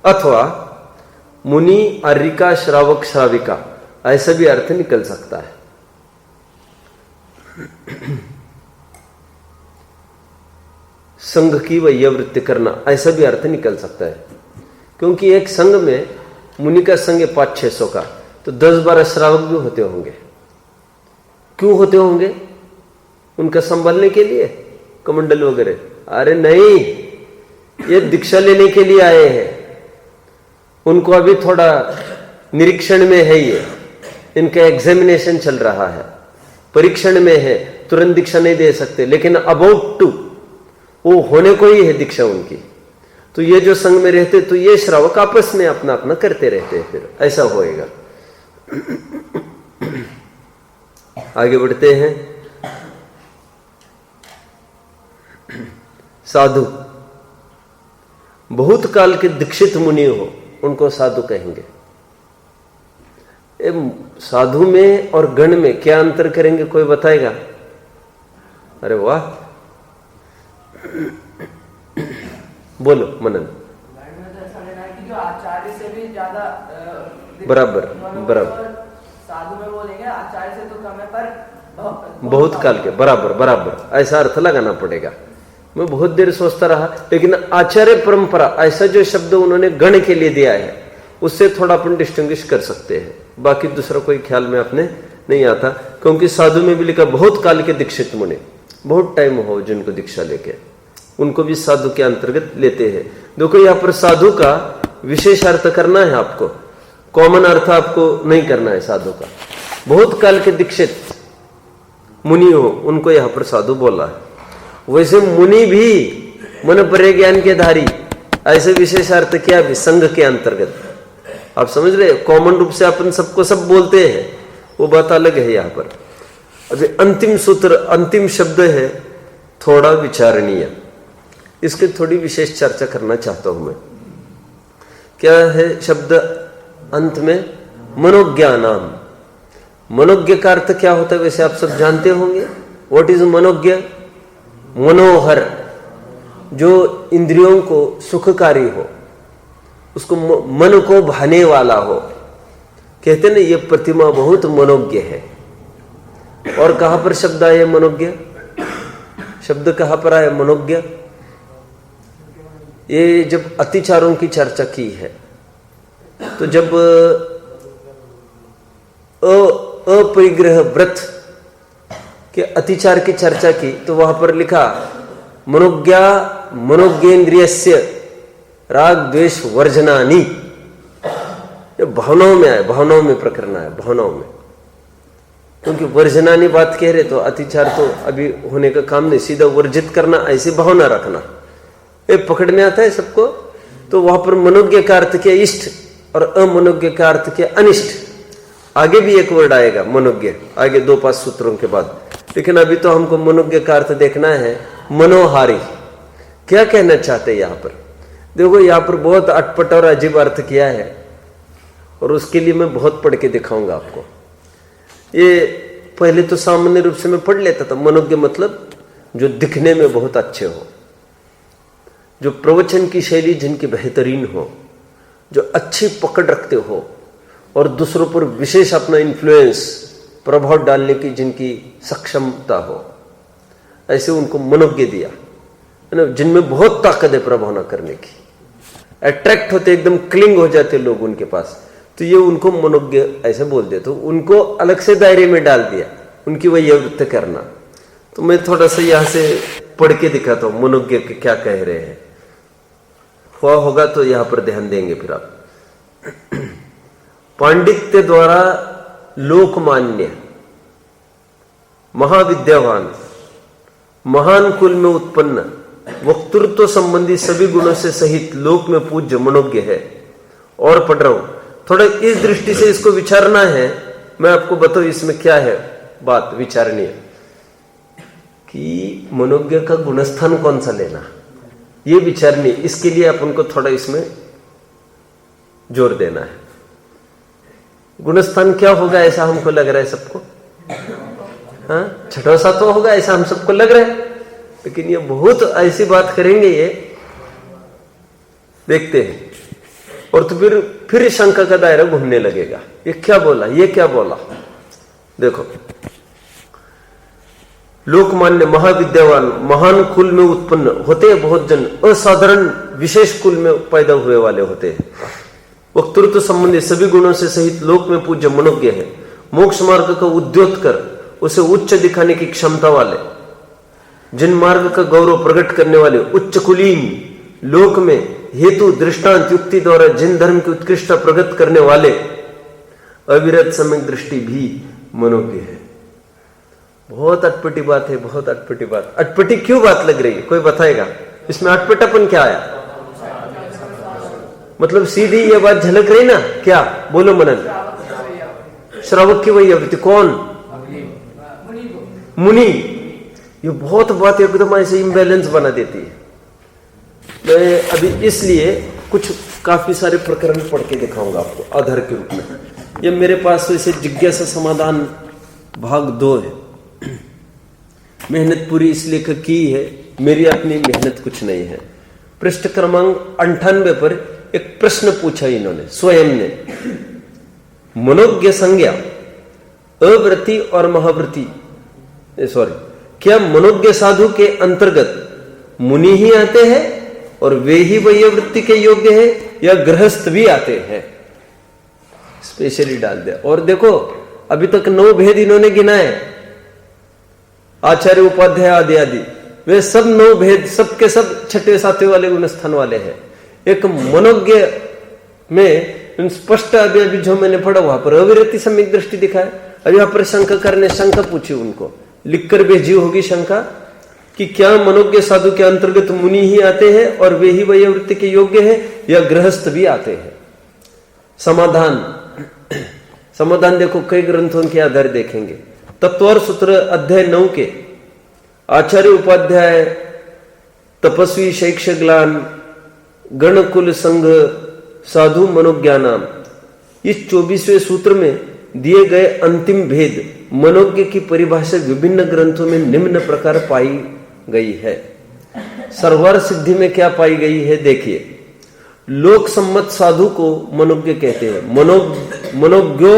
अथवा मुनि, आर्यिका, श्रावक, श्राविका, ऐसा भी अर्थ निकल सकता है। संघ की वैयावृत्ति करना, ऐसा भी अर्थ निकल सकता है। क्योंकि एक संघ में मुनि का संघ है 500-600 का, तो 10-12 श्रावक भी होते होंगे। क्यों होते होंगे? उनका संभालने के लिए, कमंडल वगैरह? अरे नहीं, ये दीक्षा लेने के लिए आए हैं। उनको अभी थोड़ा निरीक्षण में है, ये इनका एग्जामिनेशन चल रहा है, परीक्षण में है, तुरंत दीक्षा नहीं दे सकते, लेकिन अबाउट टू वो होने को ही है दीक्षा उनकी। तो ये जो संघ में रहते तो ये श्रावक आपस में अपना अपना करते रहते हैं, फिर ऐसा होएगा। आगे बढ़ते हैं। साधु, बहुत काल के दीक्षित मुनि हो उनको साधु कहेंगे। साधु में और गण में क्या अंतर करेंगे, कोई बताएगा? अरे वाह, बोलो मनन। जो आचार्य से भी ज्यादा बराबर बराबर, साधु में बोलेंगे आचार्य से तो कम है पर बहुत काल के, बराबर बराबर, ऐसा अर्थ लगाना पड़ेगा। मैं बहुत देर सोचता रहा, लेकिन आचार्य परंपरा ऐसा जो शब्द उन्होंने गण के लिए दिया है उससे थोड़ा अपन डिस्टिंग्विश कर सकते हैं, बाकी दूसरा कोई ख्याल में अपने नहीं आता। क्योंकि साधु में भी लिखा बहुत काल के दीक्षित मुनि, बहुत टाइम हो जिनको दीक्षा लेके, उनको भी साधु के अंतर्गत लेते हैं। देखो यहाँ पर साधु का विशेष अर्थ करना है आपको, कॉमन अर्थ आपको नहीं करना है साधु का। बहुत काल के दीक्षित मुनि हो उनको यहाँ पर साधु बोला है। वैसे मुनि भी मन परे ज्ञान के धारी, ऐसे विशेष अर्थ किया भी संघ के अंतर्गत। आप समझ रहे, कॉमन रूप से अपन सबको सब बोलते हैं, वो बात अलग है। यहाँ पर अभी अंतिम सूत्र, अंतिम शब्द है थोड़ा विचारणीय, इसकी थोड़ी विशेष चर्चा करना चाहता हूं मैं। क्या है शब्द अंत में? मनोज्ञानाम। मनोज्ञ का अर्थ क्या होता है वैसे आप सब जानते होंगे। व्हाट इज मनोज्ञ? मनोहर। जो इंद्रियों को सुखकारी हो, उसको मन को भाने वाला हो। कहते ना ये प्रतिमा बहुत मनोज्ञ है। और कहां पर शब्द आया मनोज्ञ? शब्द कहां पर आया मनोज्ञ? ये जब अतिचारों की चर्चा की है, तो जब अपरिग्रह व्रत के अतिचार की चर्चा की, तो वहां पर लिखा मनोज्ञा मनोज्ञेन्द्रियस्य राग द्वेष वर्जनानि। ये भावनाओं में आए, भावनाओं में प्रकरण है, भावनाओं में। क्योंकि वर्जनानि बात कह रहे तो अतिचार तो अभी होने का काम नहीं, सीधा वर्जित करना, ऐसी भावना रखना, ये पकड़ने आता है सबको। तो वहां पर मनोज्ञ का अर्थ क्या इष्ट और अमनोज्ञ का अर्थ क्या अनिष्ट। आगे भी एक वर्ड आएगा मनोज्ञ, आगे 2-5 सूत्रों के बाद। लेकिन अभी तो हमको मनोज्ञ का अर्थ देखना है मनोहारी। क्या कहना चाहते हैं यहां पर? देखो यहां पर बहुत अटपट और अजीब अर्थ किया है, और उसके लिए मैं बहुत पढ़ के दिखाऊंगा आपको। ये पहले तो सामान्य रूप से मैं पढ़ लेता था। मनोज्ञ मतलब जो दिखने में बहुत अच्छे हो, जो प्रवचन की शैली जिनकी बेहतरीन हो, जो अच्छी पकड़ रखते हो, और दूसरों पर विशेष अपना इन्फ्लुएंस प्रभाव डालने की जिनकी सक्षमता हो, ऐसे उनको मनोज्ञ दिया है ना। जिनमें बहुत ताकत है प्रभाव न करने की, अट्रैक्ट होते, एकदम क्लिंग हो जाते लोग उनके पास, तो ये उनको मनोज्ञ ऐसे बोल दे। तो उनको अलग से दायरे में डाल दिया, उनकी वही वृत्ति करना। तो मैं थोड़ा सा यहां से पढ़ के दिखाता हूं मनोज्ञ के क्या कह रहे हैं। हुआ होगा तो यहां पर ध्यान देंगे फिर आप। पांडित्य द्वारा लोकमान्य, महाविद्यावान, महान कुल में उत्पन्न, वक्तृत्व संबंधी सभी गुणों से सहित लोक में पूज्य मनोज्ञ है। और पढ़ रहा हूं, थोड़ा इस दृष्टि से इसको विचारना है। मैं आपको बताऊं इसमें क्या है बात विचारनीय, कि मनोज्ञ का गुणस्थान कौन सा लेना, ये विचारनी। इसके लिए अपन को थोड़ा इसमें जोर देना है। गुणस्थान क्या होगा ऐसा हमको लग रहा है सबको? हाँ, छठा सातवां होगा ऐसा हम सबको लग रहा है। लेकिन ये बहुत ऐसी बात करेंगे, ये देखते हैं। और तो फिर शंका का दायरा घूमने लगेगा, ये क्या बोला, ये क्या बोला। देखो, लोकमान्य, महाविद्यावान, महान कुल में उत्पन्न होते हैं बहुत जन, असाधारण विशेष कुल में पैदा हुए वाले होते हैं। वक्तृत्व संबंधी सभी गुणों से सहित लोक में पूज्य मनोज्ञ है। मोक्ष मार्ग का उद्योत कर उसे उच्च दिखाने की क्षमता वाले, जिन मार्ग का गौरव प्रकट करने वाले, उच्च कुलीन, लोक में हेतु दृष्टांत युक्ति द्वारा जिन धर्म की उत्कृष्टता प्रकट करने वाले, अविरत सम्यक दृष्टि भी मनोज्ञ है। बहुत अटपटी बात है, बहुत अटपटी बात। अटपटी क्यों बात लग रही है, कोई बताएगा? इसमें अटपटापन क्या आया? मतलब सीधी ये बात झलक रही ना, क्या बोलो मनन? श्रावक की वही अवृत्ति, कौन? मुनि। ये बहुत बात एकदम ऐसे इम्बैलेंस बना देती है। मैं अभी इसलिए कुछ काफी सारे प्रकरण पढ़ के दिखाऊंगा आपको आधार के रूप में। ये मेरे पास वैसे जिज्ञासा समाधान भाग 2 है। मेहनत पूरी इसलिए की है, मेरी अपनी मेहनत कुछ नहीं है। पृष्ठ क्रमांक 98 पर एक प्रश्न पूछा इन्होंने स्वयं ने। मनोज्ञ संज्ञा अवृत्ति और महावृत्ति, सॉरी, क्या मनोज्ञ साधु के अंतर्गत मुनि ही आते हैं और वे ही वही वृत्ति के योग्य है, या गृहस्थ भी आते हैं? स्पेशली डाल दिया। और देखो अभी तक 9 भेद इन्होंने गिनाए, आचार्य उपाध्याय आदि आदि, वे सब 9 भेद सबके सब छठे सातवें वाले गुणस्थान वाले हैं। एक मनोज्ञ में स्पष्ट अभी अभी जो मैंने पढ़ा वहां पर अविरति सम्यक दृष्टि दिखाए। अब यहाँ पर शंका करने, शंका पूछी उनको, लिखकर भेजी होगी शंका कि क्या मनोज्ञ साधु के अंतर्गत मुनि ही आते हैं और वे ही वही वृत्ति के योग्य है, या गृहस्थ भी आते हैं? समाधान देखो, कई ग्रंथों के आधार देखेंगे। तत्वार सूत्र अध्याय 9 के आचार्य उपाध्याय तपस्वी शैक्षग्लान गणकुल संघ साधु मनोज्ञानाम, इस 24वें सूत्र में दिए गए अंतिम भेद मनोज्ञ की परिभाषा विभिन्न ग्रंथों में निम्न प्रकार पाई गई है। सर्वर सिद्धि में क्या पाई गई है देखिए, लोक सम्मत साधु को मनोज्ञ कहते हैं। मनोज्ञो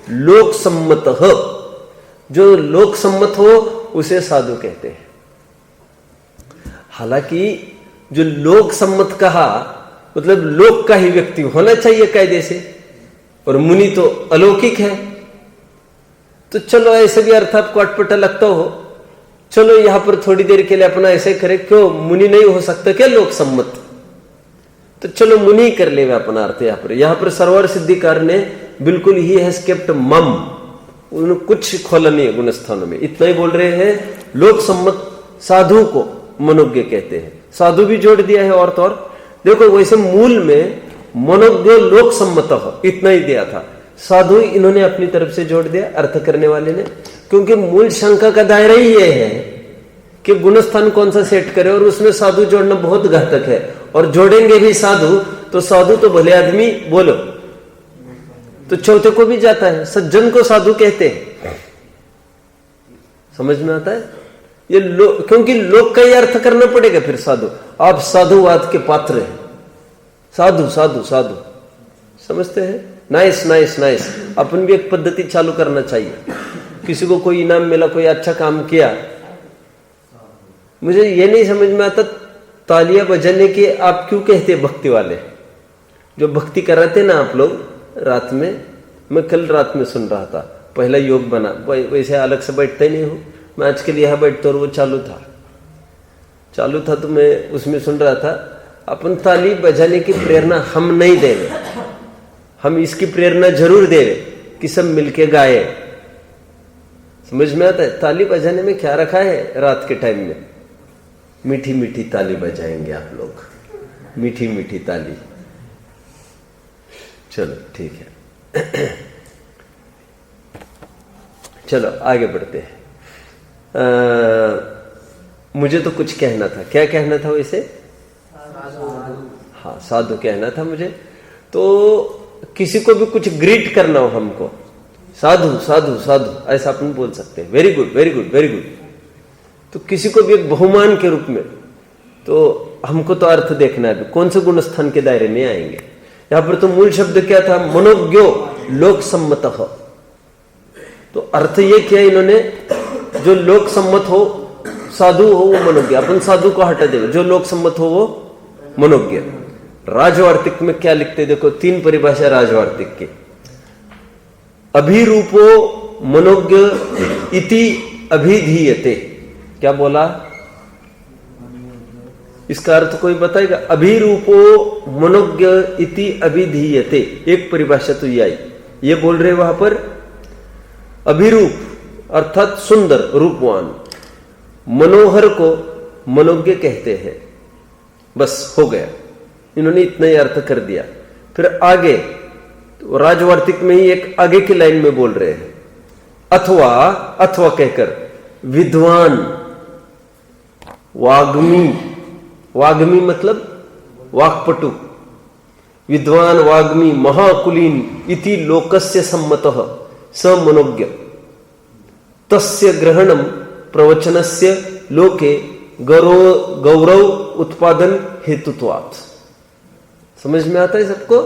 लोक सम्मत, जो लोक सम्मत हो उसे साधु कहते हैं। हालांकि जो लोक सम्मत कहा मतलब लोक का ही व्यक्ति होना चाहिए कायदे से, और मुनि तो अलौकिक है। तो चलो ऐसे भी अर्थ आपको अटपटा लगता हो, चलो यहां पर थोड़ी देर के लिए अपना ऐसे करें, क्यों मुनि नहीं हो सकता क्या लोक सम्मत? तो चलो मुनि कर ले अपना अर्थ। यहां पर सर्वर सिद्धिकार ने बिल्कुल ही हैज केप्ट मम, उन्होंने कुछ खोला नहीं है गुण स्थानों में, इतना ही बोल रहे हैं लोक सम्मत साधु को मनोज्ञ कहते हैं। साधु भी जोड़ दिया है और तो और देखो, वैसे मूल में मनोज्ञ लोक सम्मत इतना ही दिया था, साधु इन्होंने अपनी तरफ से जोड़ दिया अर्थ करने वाले ने, क्योंकि मूल शंका का दायरा ही यह है कि गुणस्थान कौन सा सेट करे, और उसमें साधु जोड़ना बहुत घातक है। और जोड़ेंगे भी साधु तो साधु तो भले आदमी बोलो तो चौथे को भी जाता है, सज्जन को साधु कहते हैं। समझ में आता है ये क्योंकि लोक का ही अर्थ करना पड़ेगा। फिर साधु, आप साधुवाद के पात्र हैं, साधु साधु साधु, समझते हैं? Nice nice nice. अपन भी एक पद्धति चालू करना चाहिए। किसी को कोई इनाम मिला, कोई अच्छा काम किया, मुझे ये नहीं समझ में आता तालियां बजाने के आप क्यों कहते भक्ति वाले? जो भक्ति कर रहे थे ना आप लोग रात में, मैं कल रात में सुन रहा था, पहला योग बना, वैसे अलग से बैठता ही नहीं हूं मैं, आज के लिए यहां बैठता और वो चालू था तो मैं उसमें सुन रहा था। अपन ताली बजाने की प्रेरणा हम नहीं दे रहे, हम इसकी प्रेरणा जरूर दे रहे कि सब मिलके गाए। समझ में आता है? ताली बजाने में क्या रखा है? रात के टाइम में मीठी मीठी ताली बजाएंगे आप लोग, मीठी मीठी ताली। चलो ठीक है, चलो आगे बढ़ते हैं। मुझे तो कुछ कहना था, क्या कहना था वैसे? हाँ, साधु कहना था मुझे। तो किसी को भी कुछ ग्रीट करना हो हमको, साधु साधु साधु ऐसा अपन बोल सकते हैं, very good very good very good. तो किसी को भी एक बहुमान के रूप में, तो हमको तो अर्थ देखना है कौन से गुण स्थान के दायरे में आएंगे। यहां पर तो मूल शब्द क्या था? मनोज्ञो लोक सम्मत हो। तो अर्थ ये किया इन्होंने, जो लोक सम्मत हो साधु हो वो मनोज्ञ। अपन साधु को हटा देंगे, जो लोक सम्मत हो वो मनोज्ञ। राजवार्तिक में क्या लिखते देखो, 3 परिभाषा राजवार्तिक की। अभिरूपो मनोज्ञ इति अभिधीयते। क्या बोला? इसका अर्थ कोई बताएगा? अभिरूपो मनोज्ञ इति अभिधीयते, एक परिभाषा तो ये आई। ये बोल रहे वहां पर अभिरूप अर्थात सुंदर रूपवान, मनोहर को मनोज्ञ कहते हैं। बस हो गया, इन्होंने इतना ही अर्थ कर दिया। फिर आगे तो राजवार्तिक में ही एक आगे की लाइन में बोल रहे हैं, अथवा अथवा कहकर विद्वान वाग्मी, वाग्मी मतलब वाक्पटु, विद्वान वाग्मी महाकुलीन इति लोकस्य सम्मतः स मनोज्ञ तस्य ग्रहणम प्रवचनस्य लोके गौरव उत्पादन हेतुत्वात्। समझ में आता है सबको?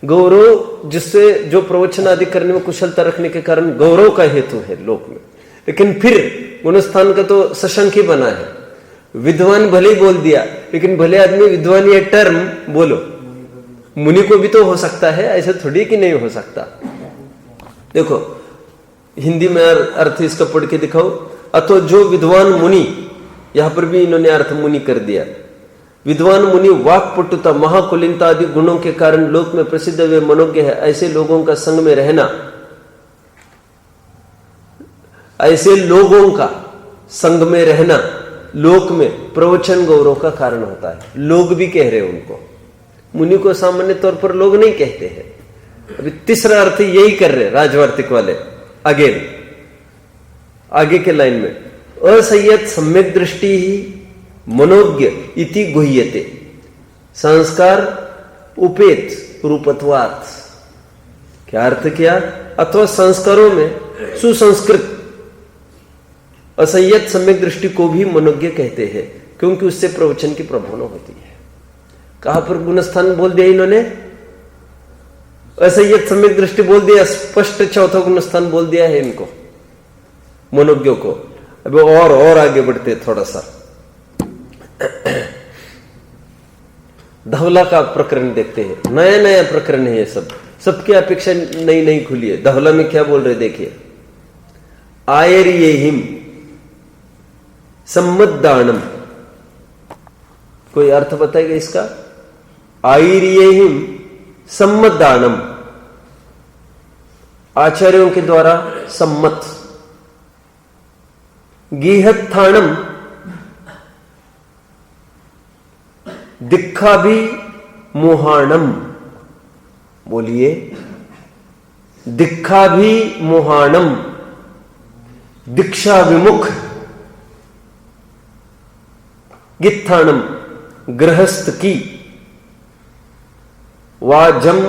गौरव जिससे जो प्रवचन आदि करने में कुशलता रखने के कारण गौरव का हेतु है लोक में। लेकिन फिर गुणस्थान का तो सशंक ही बना है। विद्वान भले ही बोल दिया, लेकिन भले आदमी विद्वान ये टर्म बोलो, मुनि को भी तो हो सकता है, ऐसा थोड़ी कि नहीं हो सकता। देखो हिंदी में अर्थ इसका पढ़ के दिखाओ। अथवा जो विद्वान मुनि, यहां पर भी इन्होंने अर्थ मुनि कर दिया। विद्वान मुनि वाक्पटुता महाकुलीनता आदि गुणों के कारण लोक में प्रसिद्ध वे मनोज्ञ है, ऐसे लोगों का संग में रहना, ऐसे लोगों का संग में रहना लोक में प्रवचन गौरव का कारण होता है। लोग भी कह रहे हैं उनको, मुनि को सामान्य तौर पर लोग नहीं कहते हैं। अभी तीसरा अर्थ यही कर रहे राजवार्तिक वाले। अगेन आगे के लाइन में असंयत सम्यक दृष्टि ही मनोज्ञ इति गुह्यते, संस्कार उपेत रूपत्वात्। क्या अर्थ किया? अथवा संस्कारों में सुसंस्कृत असंयत सम्यक दृष्टि को भी मनोज्ञ कहते हैं, क्योंकि उससे प्रवचन की प्रभावना होती है। कहां पर गुणस्थान बोल दिया इन्होंने? असंयत सम्यक दृष्टि बोल दिया, स्पष्ट चौथा गुणस्थान बोल दिया है इनको, मनोज्ञों को। अभी और आगे बढ़ते थोड़ा सा। धवला का प्रकरण देखते हैं। नया नया प्रकरण है ये सब, सबकी अपेक्षा नई नई खुली है। धवला में क्या बोल रहे देखिए, आयर्येहिम सम्मद्दानम, कोई अर्थ बताएगा इसका? आयर्येहिम सम्मद्दानम, आचार्यों के द्वारा सम्मत। गीहत्थानम दिक्खाभि मोहाणम, बोलिए, दिक्खाभि मोहाणम, दीक्षा विमुख। गित्थानम गृहस्थ की, वाजम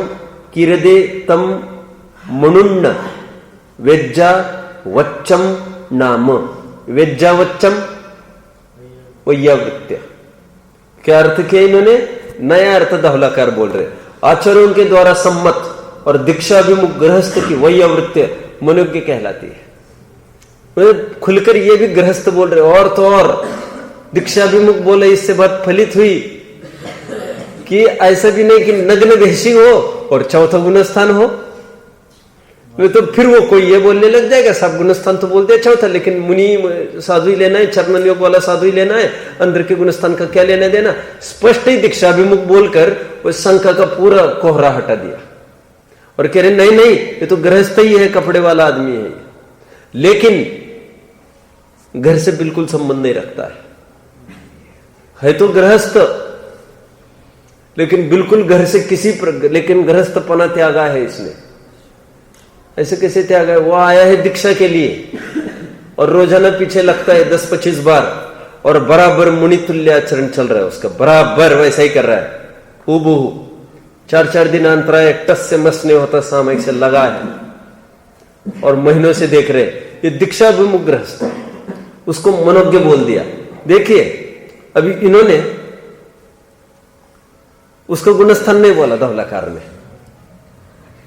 किरदे तम मनुन्न वेज्जा वच्चम नाम, वेज्जा वच्चम वैयावृत्य। क्या अर्थ किया इन्होंने? नया अर्थ धवलाकार बोल रहे, आचरणों के द्वारा सम्मत और दीक्षा विमुख गृहस्थ की वैयावृत्य मनोज्ञ कहलाती है। खुलकर ये भी गृहस्थ बोल रहे, और तो और दीक्षा विमुख बोले, इससे बात फलित हुई कि ऐसा भी नहीं कि नग्न वेशी हो और चौथा गुणस्थान हो। तो फिर वो कोई ये बोलने लग जाएगा, सब गुणस्थान तो बोलते चौथा, लेकिन मुनि साधु ही लेना है, चरणन योग वाला साधु ही लेना है, अंदर के गुणस्थान का क्या लेना देना। स्पष्ट ही दीक्षा विमुख बोलकर उस शंका का पूरा कोहरा हटा दिया और कह रहे नहीं नहीं, ये तो गृहस्थ ही है, कपड़े वाला आदमी है, लेकिन घर से बिल्कुल संबंध नहीं रखता है तो गृहस्थ, लेकिन बिल्कुल घर से लेकिन गृहस्थपना त्यागा है इसने। ऐसे कैसे त्यागा है? वो आया है दीक्षा के लिए और रोजाना पीछे लगता है 10-25 बार, और बराबर मुनि तुल्य आचरण चल रहा है उसका, बराबर वैसा ही कर रहा है हूबहू। 4-4 दिन अंतराय, टस से मस नहीं होता, सामयिक से लगा है और महीनों से देख रहे, ये दीक्षा विमुख गृहस्थ, उसको मनोज्ञ बोल दिया। देखिए अभी इन्होंने उसको गुणस्थान नहीं बोला धवलाकार में,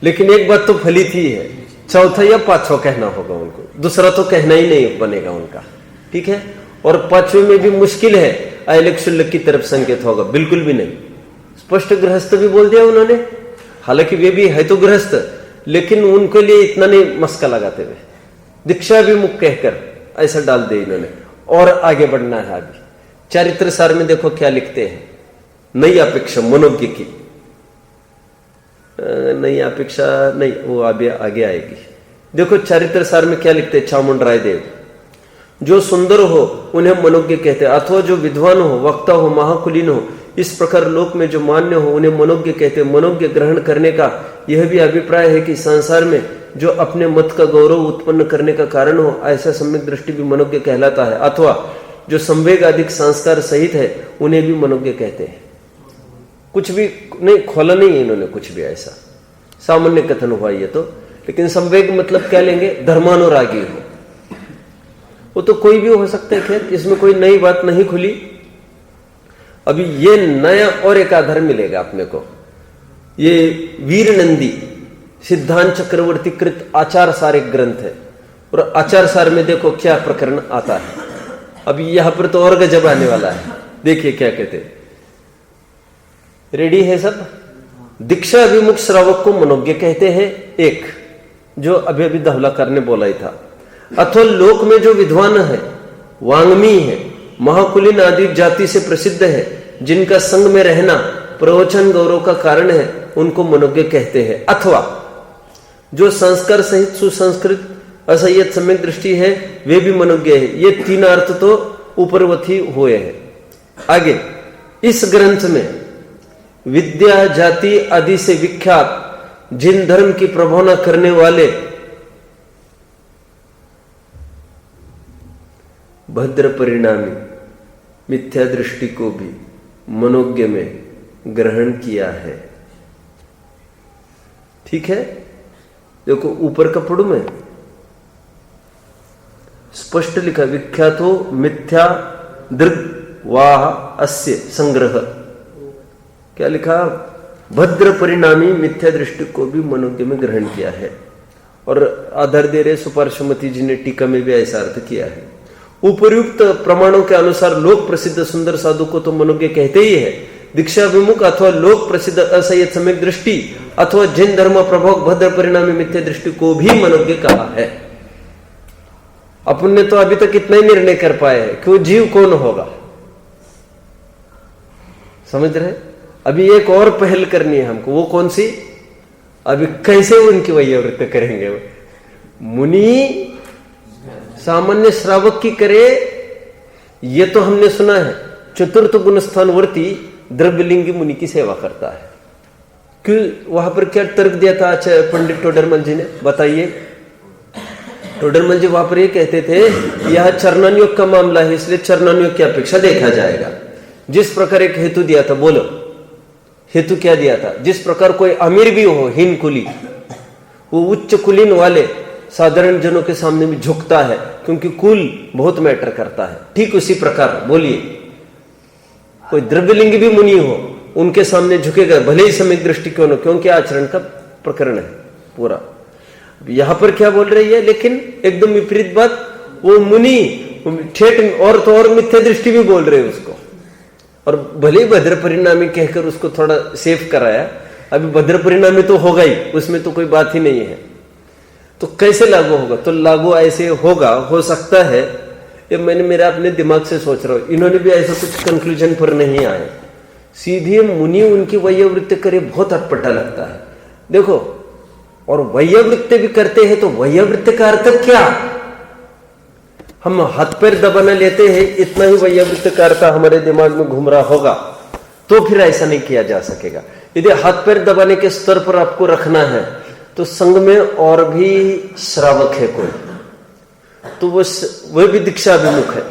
लेकिन एक बात तो फलित ही है, चौथा या पांचवा कहना होगा उनको, दूसरा तो कहना ही नहीं बनेगा उनका, ठीक है। और पांचवे में भी मुश्किल है, अयलक शुल्लक की तरफ संकेत होगा, बिल्कुल भी नहीं। स्पष्ट गृहस्थ भी बोल दिया उन्होंने, हालांकि वे भी है तो गृहस्थ, लेकिन उनके लिए इतना नहीं मस्का लगाते हुए दीक्षा विमुख कहकर ऐसा डाल दिया इन्होंने। और आगे बढ़ना है। अभी चारित्र सार में देखो क्या लिखते हैं, नई अपेक्षा मनोज्ञ की, नई अपेक्षा नहीं, वो आगे आएगी। देखो चारित्र सार में क्या लिखते हैं चामुंड राय देव, जो सुंदर हो उन्हें मनोज्ञ कहते हैं, अथवा जो विद्वान हो, वक्ता हो, महाकुलीन हो, इस प्रकार लोक में जो मान्य हो उन्हें मनोज्ञ कहते हैं। मनोज्ञ ग्रहण करने का यह भी अभिप्राय है कि संसार में जो अपने मत का गौरव उत्पन्न करने का कारण हो, ऐसा सम्यक दृष्टि भी मनोज्ञ कहलाता है। अथवा जो संवेग अधिक संस्कार सहित है उन्हें भी मनोज्ञ कहते हैं। कुछ भी नहीं खोला नहीं है इन्होंने, कुछ भी ऐसा सामान्य कथन हुआ ये तो, लेकिन संवेग मतलब क्या लेंगे? धर्मानुरागी हो, वो तो कोई भी हो सकता है। खैर इसमें कोई नई बात नहीं खुली। अभी ये नया और एक आधार मिलेगा अपने को, ये वीर नंदी सिद्धांत चक्रवर्ती कृत आचार सार एक ग्रंथ है, और आचार सार में देखो क्या प्रकरण आता है। अभी यहां पर तो और गजब आने वाला है, देखिए क्या कहते हैं। रेडी है सब? दीक्षा विमुख श्रावक को मनोज्ञ कहते हैं, एक जो अभी अभी धवलाकार ने बोला ही था। अथवा लोक में जो विद्वान है, वांग्मी है, महाकुलीन आदि जाति से प्रसिद्ध है, जिनका संग में रहना प्रवचन गौरव का कारण है, उनको मनोज्ञ कहते हैं। अथवा जो संस्कार सहित सुसंस्कृत असंयत सम्यक दृष्टि है, वे भी मनोज्ञ है। ये तीन अर्थ तो ऊपरवती हुए हैं। आगे इस ग्रंथ में विद्या जाति आदि से विख्यात जिन धर्म की प्रभावना करने वाले भद्र परिणामी मिथ्या दृष्टि को भी मनोज्ञ में ग्रहण किया है। ठीक है, देखो ऊपर का पढ़ू में, स्पष्ट लिखा, विख्यातो मिथ्या दृग् वाह अस्य संग्रह। क्या लिखा? भद्र परिणामी मिथ्या दृष्टि को भी मनोज्ञ में ग्रहण किया है। और आधार दे रहे सुपार्श्वमती जी ने टीका में भी ऐसा अर्थ किया है। उपर्युक्त प्रमाणों के अनुसार लोक प्रसिद्ध सुंदर साधु को तो मनोज्ञ कहते ही है। दीक्षाभिमुख अथवा लोक प्रसिद्ध असंयत सम्यक दृष्टि अथवा जैन धर्म प्रभाव भद्र परिणामी मिथ्या दृष्टि को भी मनोज्ञ कहा है। अपन ने तो अभी तक इतना ही निर्णय कर पाए हैं कि वो जीव कौन होगा। समझ रहे? अभी एक और पहल करनी है हमको। वो कौन सी? अभी कैसे उनकी वैयावृत्ति करेंगे? मुनि सामान्य श्रावक की करे, ये तो हमने सुना है। चतुर्थ गुणस्थान वर्ती द्रव्यलिंगी मुनि की सेवा करता है। क्यों? वहां पर क्या तर्क दिया था अच्छा पंडित टोडरमल जी ने? बताइए। टोडरमल जी वहां पर ये कहते थे, यह चरणानुयोग का मामला है, इसलिए चरणानुयोग की अपेक्षा देखा जाएगा। जिस प्रकार एक हेतु दिया था, बोलो हेतु क्या दिया था? जिस प्रकार कोई अमीर भी हो, हीन कुली, वो उच्च कुलीन वाले साधारण जनों के सामने भी झुकता है, क्योंकि कुल बहुत मैटर करता है। ठीक उसी प्रकार बोलिए, कोई द्रव्यलिंगी भी मुनि हो, उनके सामने झुकेगा, भले ही सम्यक दृष्टि क्यों न, क्योंकि आचरण का प्रकरण है पूरा। यहां पर क्या बोल रही है? लेकिन एकदम विपरीत बात, वो मुनि ठेठ और तो और मिथ्या दृष्टि भी बोल रहे हैं उसको, और भले ही भद्र परिणामी कहकर उसको थोड़ा सेफ कराया। अभी भद्र परिणामी तो होगा ही, उसमें तो कोई बात ही नहीं है। तो कैसे लागू होगा? तो लागू ऐसे होगा, हो सकता है, ये मैंने मेरा अपने दिमाग से सोच रहा हूं, इन्होंने भी ऐसा कुछ कंक्लूजन पर नहीं आए। सीधे मुनि उनकी वैयावृत्ति करे, बहुत अटपटा लगता है। देखो, और वैयावृत्ति भी करते हैं, तो वैयावृत्ति का अर्थ क्या? हम हाथ पैर दबाना लेते हैं, इतना ही वैयावृत्ति का अर्थ हमारे दिमाग में घूम रहा होगा, तो फिर ऐसा नहीं किया जा सकेगा। यदि हाथ पैर दबाने के स्तर पर आपको रखना है, तो संघ में और भी श्रावक है कोई, तो वह भी दीक्षा अभिमुख है,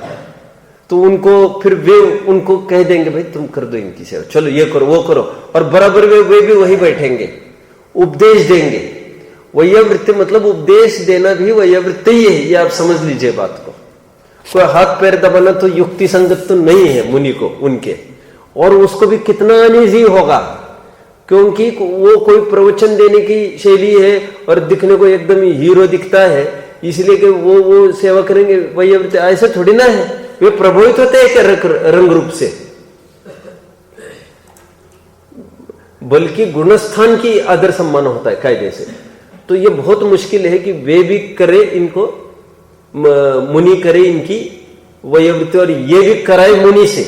तो उनको फिर वे उनको कह देंगे, भाई तुम कर दो इनकी सेवा, चलो ये करो वो करो, और बराबर वे भी वही बैठेंगे, उपदेश देंगे। वैयावृत्ति मतलब उपदेश देना भी वैयावृत्ति ही है, ये आप समझ लीजिए बात को। कोई हाथ पैर दबाना तो युक्ति संगत तो नहीं है मुनि को उनके, और उसको भी कितना अनईजी होगा, क्योंकि वो कोई प्रवचन देने की शैली है और दिखने को एकदम हीरो दिखता है, इसलिए कि वो सेवा करेंगे वैयावृत्ति। ऐसा थोड़ी ना है, वे प्रभावित होते हैं रंग रूप से, बल्कि गुणस्थान की आदर सम्मान होता है कायदे से। तो ये बहुत मुश्किल है कि वे भी करे इनको, मुनि करे इनकी वैयावृत्ति, और ये भी कराए मुनि से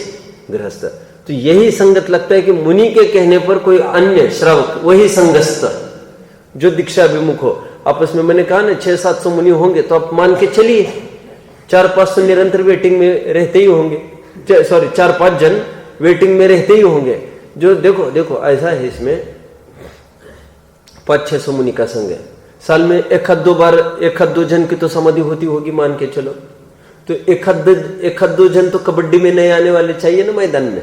गृहस्थ। तो यही संगत लगता है कि मुनि के कहने पर कोई अन्य श्रावक, वही संगस्थ जो दीक्षा अभिमुख हो, आपस में मैंने कहा ना 600-700 मुनि होंगे, तो आप मान के चलिए 400-500 निरंतर वेटिंग में रहते ही होंगे, 4-5 जन वेटिंग में रहते ही होंगे। जो देखो ऐसा है, इसमें 500-600 मुनि का संघ है, साल में एक आध दो जन की तो समाधि होती होगी मान के चलो, तो एक आध दो जन तो कबड्डी में नए आने वाले चाहिए ना मैदान में,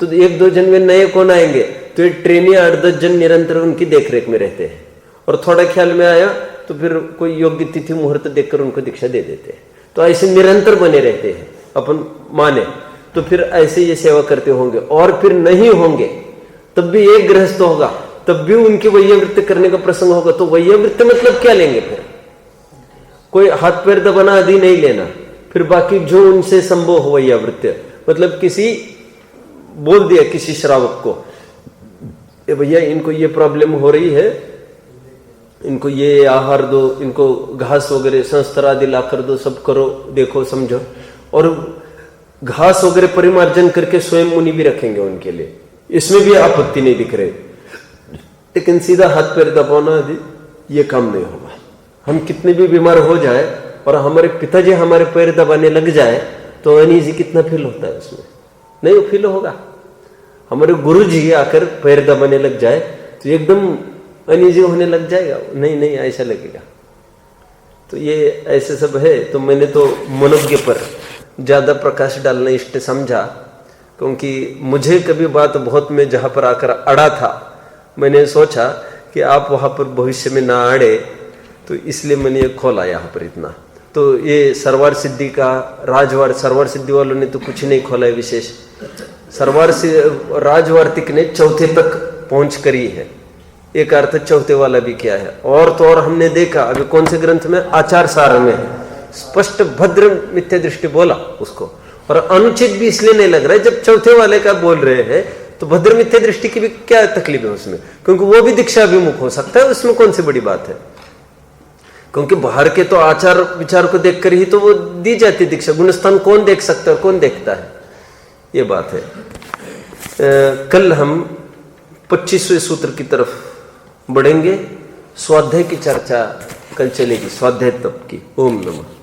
तो 1-2 जन में नए कौन आएंगे? तो ये ट्रेनी 8-10 जन निरंतर उनकी देखरेख में रहते हैं, और थोड़ा ख्याल में आया तो फिर कोई योग्य तिथि मुहूर्त देखकर उनको दीक्षा दे देते हैं। तो ऐसे निरंतर बने रहते हैं अपन माने, तो फिर ऐसे ये सेवा करते होंगे। और फिर नहीं होंगे तब भी एक गृहस्थ होगा, तब भी उनकी वैयावृत्ति करने का प्रसंग होगा। तो वैयावृत्ति मतलब क्या लेंगे? फिर कोई हाथ पैर दबाना आदि नहीं लेना, फिर बाकी जो उनसे संभव हो वैयावृत्ति, मतलब किसी बोल दिया किसी श्रावक को, भैया इनको ये प्रॉब्लम हो रही है, इनको ये आहार दो, इनको घास वगैरह संस्तर आदि ला कर दो, सब करो, देखो समझो, और घास वगैरह परिमार्जन करके स्वयं मुनि भी रखेंगे उनके लिए, इसमें भी आपत्ति नहीं दिख रही। लेकिन सीधा हाथ पैर दबाना आदि ये काम नहीं होगा। हम कितने भी बीमार हो जाए और हमारे पिताजी हमारे पैर दबाने लग जाए तो अनईजी कितना फील होता है उसमें? नहीं फील होगा। हमारे गुरुजी आकर पैर दबाने लग जाए तो एकदम अनईजी होने लग जाएगा? नहीं ऐसा लगेगा। तो ये ऐसे सब है। तो मैंने तो मनोज्ञ पर ज्यादा प्रकाश डालना इष्ट समझा, क्योंकि मुझे कभी बात बहुत में जहां पर आकर अड़ा था, मैंने सोचा कि आप वहां पर भविष्य में ना अड़े, तो इसलिए मैंने ये खोला यहाँ पर इतना। तो ये सरवार सिद्धि का राजवार, सरवार सिद्धि वालों ने तो कुछ नहीं खोला है विशेष, सरवार से राजवार्तिक ने चौथे तक पहुंच करी है। एक अर्थ चौथे वाला भी क्या है, और तो और हमने देखा अभी कौन से ग्रंथ में, आचार सार में स्पष्ट भद्र मिथ्या दृष्टि बोला उसको, और अनुचित भी इसलिए नहीं लग रहा है जब चौथे वाले का बोल रहे हैं तो भद्र मिथ्या दृष्टि की भी क्या तकलीफ है उसमें, क्योंकि वो भी दीक्षा अभिमुख हो सकता है, उसमें कौन सी बड़ी बात है। क्योंकि बाहर के तो आचार विचार को देखकर ही तो वो दी जाती दीक्षा, गुणस्थान कौन देख सकता है और कौन देखता है, ये बात है। कल हम 25वें सूत्र की तरफ बढ़ेंगे, स्वाध्याय की चर्चा कल चलेगी, स्वाध्याय तप की। ओम नमः।